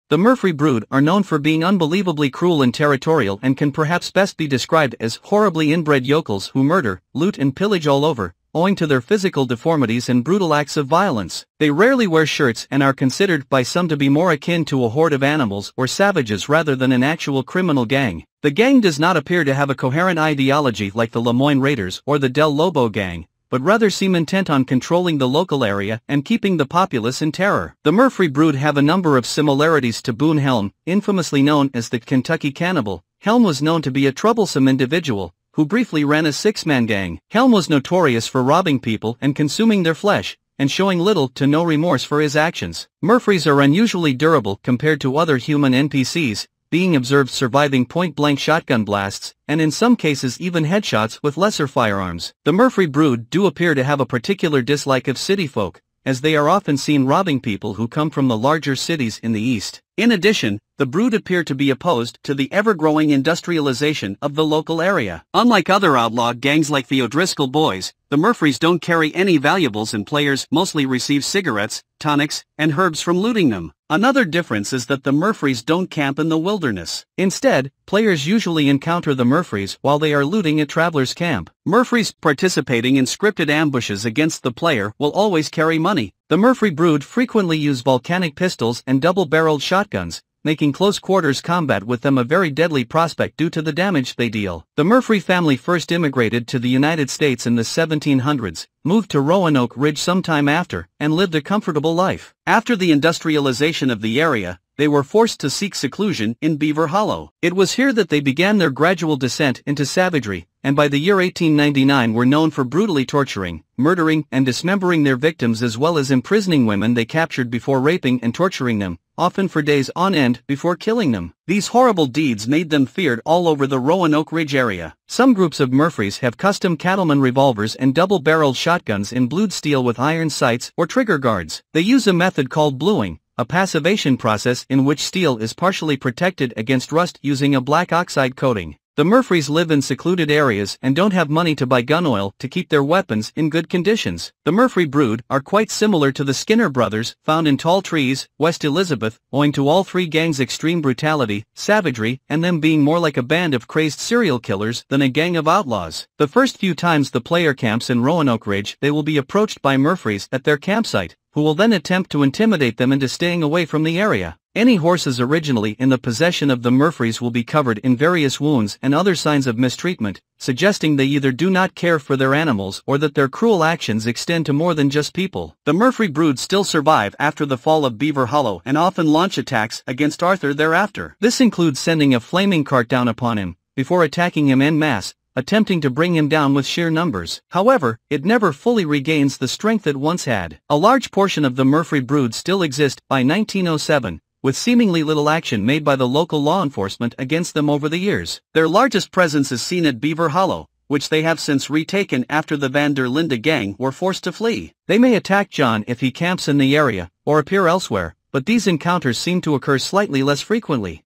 The Murfree Brood are known for being unbelievably cruel and territorial and can perhaps best be described as horribly inbred yokels who murder, loot and pillage all over, owing to their physical deformities and brutal acts of violence. They rarely wear shirts and are considered by some to be more akin to a horde of animals or savages rather than an actual criminal gang. The gang does not appear to have a coherent ideology like the Lemoyne Raiders or the Del Lobo gang, but rather seem intent on controlling the local area and keeping the populace in terror. The Murfree Brood have a number of similarities to Boone Helm, infamously known as the Kentucky Cannibal. Helm was known to be a troublesome individual who briefly ran a six-man gang. Helm was notorious for robbing people and consuming their flesh, and showing little to no remorse for his actions. Murfrees are unusually durable compared to other human NPCs, being observed surviving point-blank shotgun blasts, and in some cases even headshots with lesser firearms. The Murfree Brood do appear to have a particular dislike of city folk, as they are often seen robbing people who come from the larger cities in the east. In addition, the Brood appear to be opposed to the ever-growing industrialization of the local area. Unlike other outlaw gangs like the O'Driscoll Boys, the Murfrees don't carry any valuables and players mostly receive cigarettes, tonics, and herbs from looting them. Another difference is that the Murfrees don't camp in the wilderness. Instead, players usually encounter the Murfrees while they are looting at travelers' camp. Murfrees participating in scripted ambushes against the player will always carry money. The Murfree Brood frequently use volcanic pistols and double-barreled shotguns, making close-quarters combat with them a very deadly prospect due to the damage they deal. The Murfree family first immigrated to the United States in the 1700s, moved to Roanoke Ridge sometime after, and lived a comfortable life. After the industrialization of the area, they were forced to seek seclusion in Beaver Hollow. It was here that they began their gradual descent into savagery, and by the year 1899 were known for brutally torturing, murdering and dismembering their victims as well as imprisoning women they captured before raping and torturing them, often for days on end before killing them. These horrible deeds made them feared all over the Roanoke Ridge area. Some groups of Murfrees have custom cattleman revolvers and double-barreled shotguns in blued steel with iron sights or trigger guards. They use a method called bluing, a passivation process in which steel is partially protected against rust using a black oxide coating. The Murfrees live in secluded areas and don't have money to buy gun oil to keep their weapons in good conditions. The Murfree Brood are quite similar to the Skinner brothers found in Tall Trees, West Elizabeth, owing to all three gangs' extreme brutality, savagery, and them being more like a band of crazed serial killers than a gang of outlaws. The first few times the player camps in Roanoke Ridge, they will be approached by Murfrees at their campsite, who will then attempt to intimidate them into staying away from the area. Any horses originally in the possession of the Murfrees will be covered in various wounds and other signs of mistreatment, suggesting they either do not care for their animals or that their cruel actions extend to more than just people. The Murfree Brood still survive after the fall of Beaver Hollow and often launch attacks against Arthur thereafter. This includes sending a flaming cart down upon him, before attacking him en masse, attempting to bring him down with sheer numbers. However, it never fully regains the strength it once had. A large portion of the Murfree Brood still exist by 1907. With seemingly little action made by the local law enforcement against them over the years. Their largest presence is seen at Beaver Hollow, which they have since retaken after the Van der Linde gang were forced to flee. They may attack John if he camps in the area, or appear elsewhere, but these encounters seem to occur slightly less frequently.